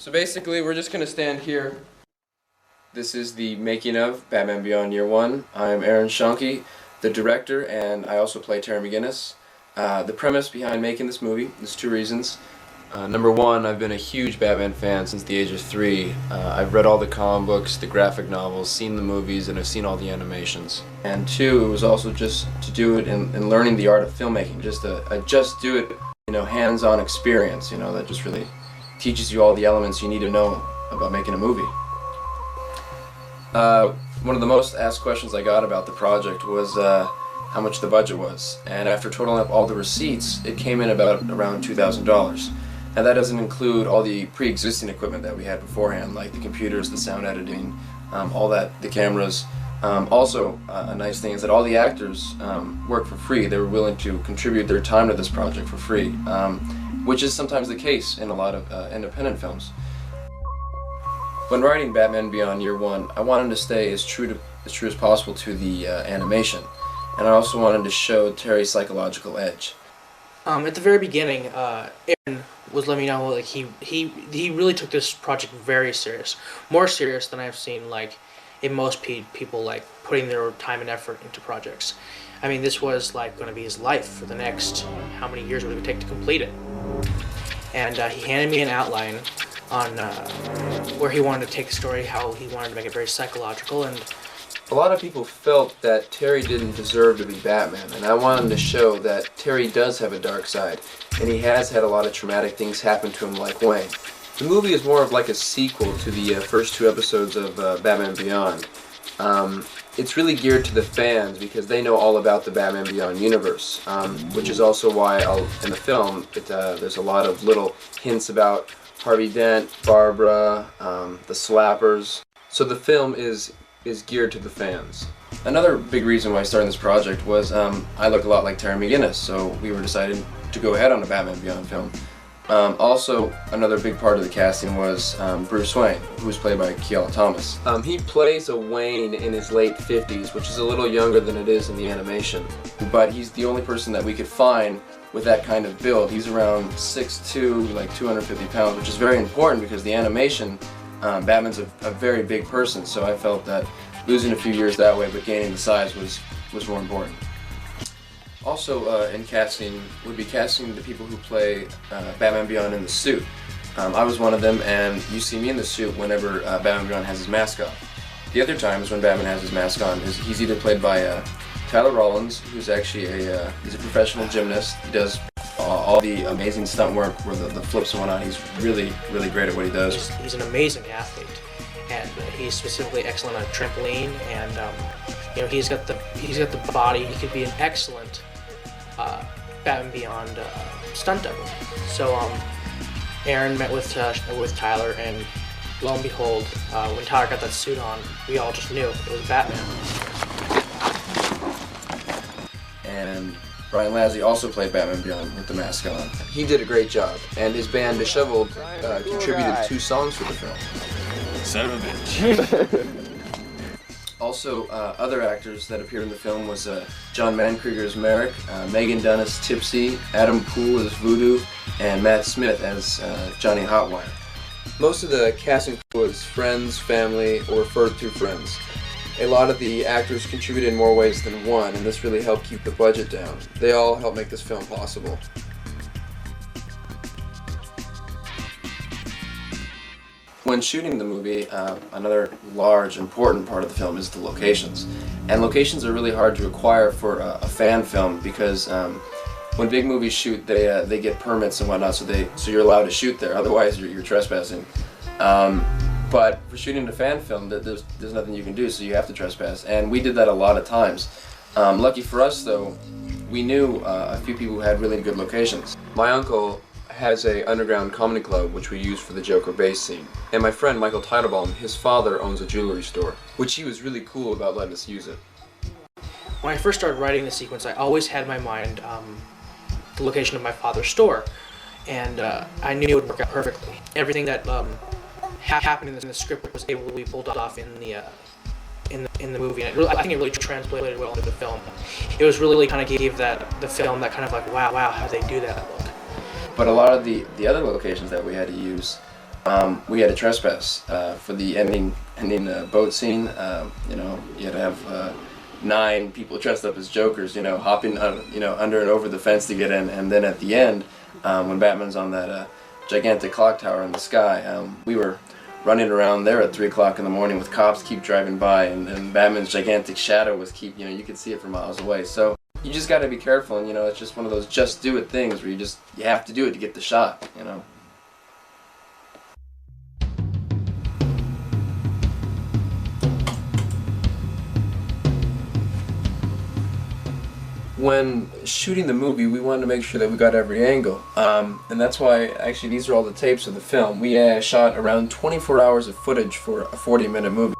So basically, we're just gonna stand here. This is the making of Batman Beyond Year One. I'm Aaron Schonke, the director, and I also play Terry McGinnis. The premise behind making this movie is two reasons. Number one, I've been a huge Batman fan since the age of 3. I've read all the comic books, the graphic novels, seen the movies, and I've seen all the animations. And two, it was also just to do it in learning the art of filmmaking, just do it, hands-on experience, that just really teaches you all the elements you need to know about making a movie. One of the most asked questions I got about the project was how much the budget was, and after totaling up all the receipts, it came in around $2,000. And that doesn't include all the pre-existing equipment that we had beforehand, like the computers, the sound editing, all that, the cameras. Also, a nice thing is that all the actors work for free. They were willing to contribute their time to this project for free, which is sometimes the case in a lot of independent films. When writing Batman Beyond Year One, I wanted to stay as true as possible to the animation, and I also wanted to show Terry's psychological edge. At the very beginning, Aaron was letting me know like he really took this project very serious, more serious than I've seen in most people putting their time and effort into projects. I mean, this was going to be his life for the next how many years would it take to complete it. And he handed me an outline on where he wanted to take the story, how he wanted to make it very psychological, and a lot of people felt that Terry didn't deserve to be Batman, and I wanted to show that Terry does have a dark side, and he has had a lot of traumatic things happen to him like Wayne. The movie is more of like a sequel to the first 2 episodes of Batman Beyond. It's really geared to the fans because they know all about the Batman Beyond universe, which is also why in the film there's a lot of little hints about Harvey Dent, Barbara, the Slappers. So the film is geared to the fans. Another big reason why I started this project was I look a lot like Terry McGinnis, so we were deciding to go ahead on a Batman Beyond film. Also, another big part of the casting was Bruce Wayne, who was played by Keala Thomas. He plays a Wayne in his late 50s, which is a little younger than it is in the animation, but he's the only person that we could find with that kind of build. He's around 6'2", 250 pounds, which is very important because the animation, Batman's a very big person, so I felt that losing a few years that way but gaining the size was more important. Also in casting would be casting the people who play Batman Beyond in the suit. I was one of them, and you see me in the suit whenever Batman Beyond has his mask on. The other times when Batman has his mask on, he's either played by Tyler Rollins, who's actually he's a professional gymnast. He does all the amazing stunt work where the flips and whatnot. He's really great at what he does. He's an amazing athlete, and he's specifically excellent on trampoline, and he's got the body. He could be an excellent Batman Beyond stunt double. So Aaron met with Tyler, and lo and behold, when Tyler got that suit on, we all just knew it was Batman. And Brian Lassie also played Batman Beyond with the mask on. He did a great job, and his band Disheveled contributed 2 songs for the film. Son of a bitch. Also, other actors that appeared in the film was John Mankrieger as Merrick, Megan Dunn as Tipsy, Adam Poole as Voodoo, and Matt Smith as Johnny Hotwire. Most of the casting was friends, family, or referred to friends. A lot of the actors contributed in more ways than one, and this really helped keep the budget down. They all helped make this film possible. When shooting the movie, another large, important part of the film is the locations. And locations are really hard to acquire for a fan film because when big movies shoot, they get permits and whatnot, so you're allowed to shoot there. Otherwise, you're trespassing. But for shooting a fan film, there's nothing you can do, so you have to trespass. And we did that a lot of times. Lucky for us, though, we knew a few people who had really good locations. My uncle has a underground comedy club which we use for the Joker bass scene. And my friend Michael Teitelbaum, his father owns a jewelry store, which he was really cool about letting us use it. When I first started writing the sequence, I always had in my mind the location of my father's store, and I knew it would work out perfectly. Everything that happened in the script was able to be pulled off in the movie, and I think it really translated well into the film. It was really kind of gave the film that kind of wow, how did they do that look. But a lot of the other locations that we had to use we had a trespass for the ending boat scene. You had to have 9 people dressed up as Jokers, hopping under and over the fence to get in. And then at the end, when Batman's on that gigantic clock tower in the sky, we were running around there at 3 o'clock in the morning with cops keep driving by, and Batman's gigantic shadow was you could see it from miles away. So you just got to be careful, and it's just one of those just do it things where you have to do it to get the shot. When shooting the movie, we wanted to make sure that we got every angle, and that's why actually these are all the tapes of the film. We shot around 24 hours of footage for a 40-minute movie.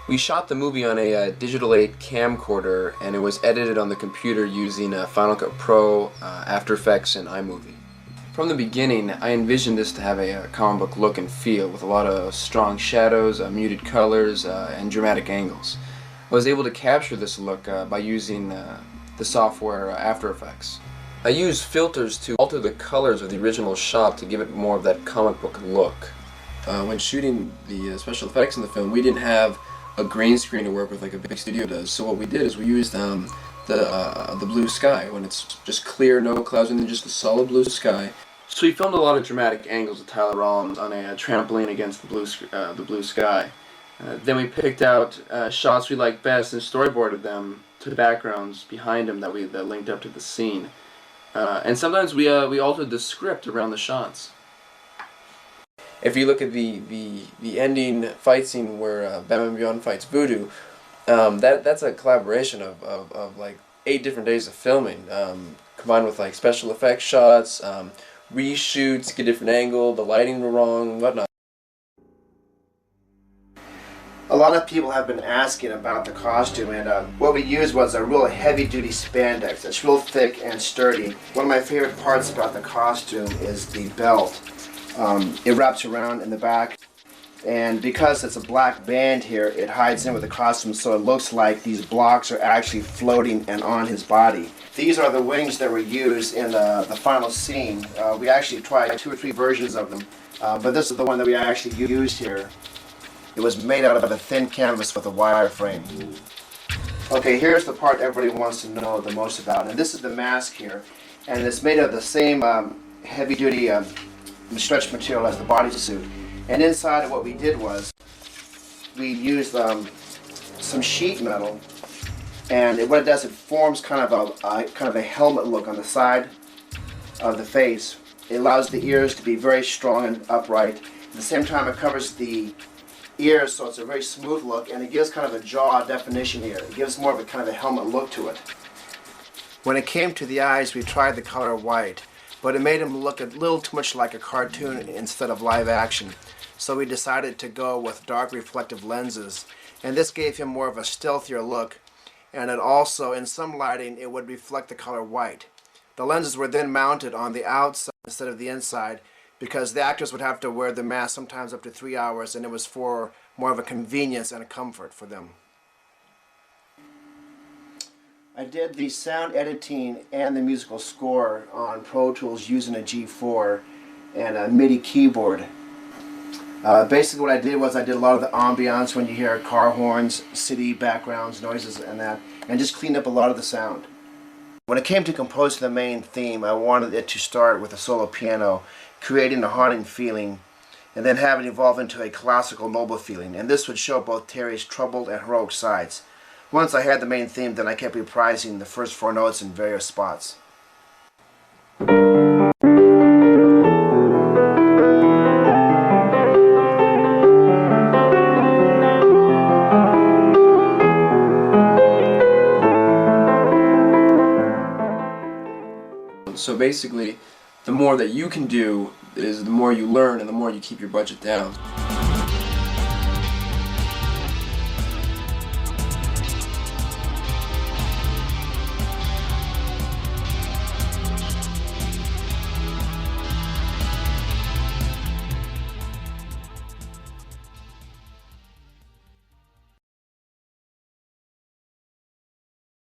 We shot the movie on a Digital 8 camcorder, and it was edited on the computer using Final Cut Pro, After Effects, and iMovie. From the beginning, I envisioned this to have a comic book look and feel, with a lot of strong shadows, muted colors, and dramatic angles. I was able to capture this look by using the software After Effects. I used filters to alter the colors of the original shot to give it more of that comic book look. When shooting the special effects in the film, we didn't have a green screen to work with like a big studio does, so what we did is we used the blue sky when it's just clear, no clouds, and then just a solid blue sky. So we filmed a lot of dramatic angles with Tyler Rollins on a trampoline against the blue sky. Then we picked out shots we liked best and storyboarded them to the backgrounds behind him that linked up to the scene. And sometimes we altered the script around the shots. If you look at the ending fight scene where Batman Beyond fights Voodoo, that's a collaboration of like 8 different days of filming, combined with like special effects shots, reshoots, get a different angle, the lighting were wrong, whatnot. A lot of people have been asking about the costume, and what we used was a real heavy-duty spandex. It's real thick and sturdy. One of my favorite parts about the costume is the belt. It wraps around in the back, and because it's a black band here, it hides in with the costume, so it looks like these blocks are actually floating and on his body. These are the wings that were used in the final scene. We actually tried 2 or 3 versions of them, but this is the one that we actually used here. It was made out of a thin canvas with a wire frame. Okay, here's the part everybody wants to know the most about, and this is the mask here, and it's made of the same heavy-duty stretch material as the bodysuit. And inside, what we did was we used some sheet metal, and what it does, it forms kind of a helmet look on the side of the face. It allows the ears to be very strong and upright. At the same time, it covers the ears, so it's a very smooth look, and it gives kind of a jaw definition here. It gives more of a kind of a helmet look to it. When it came to the eyes, we tried the color white, but it made him look a little too much like a cartoon instead of live action. So we decided to go with dark reflective lenses, and this gave him more of a stealthier look, and it also, in some lighting, it would reflect the color white. The lenses were then mounted on the outside instead of the inside, because the actors would have to wear the mask sometimes up to 3 hours, and it was for more of a convenience and a comfort for them. I did the sound editing and the musical score on Pro Tools using a G4 and a MIDI keyboard. Basically what I did was I did a lot of the ambiance when you hear car horns, city backgrounds, noises and that, and just cleaned up a lot of the sound. When it came to composing the main theme, I wanted it to start with a solo piano, creating a haunting feeling, and then have it evolve into a classical noble feeling, and this would show both Terry's troubled and heroic sides. Once I had the main theme, then I kept reprising the first 4 notes in various spots. So basically, the more that you can do is the more you learn and the more you keep your budget down.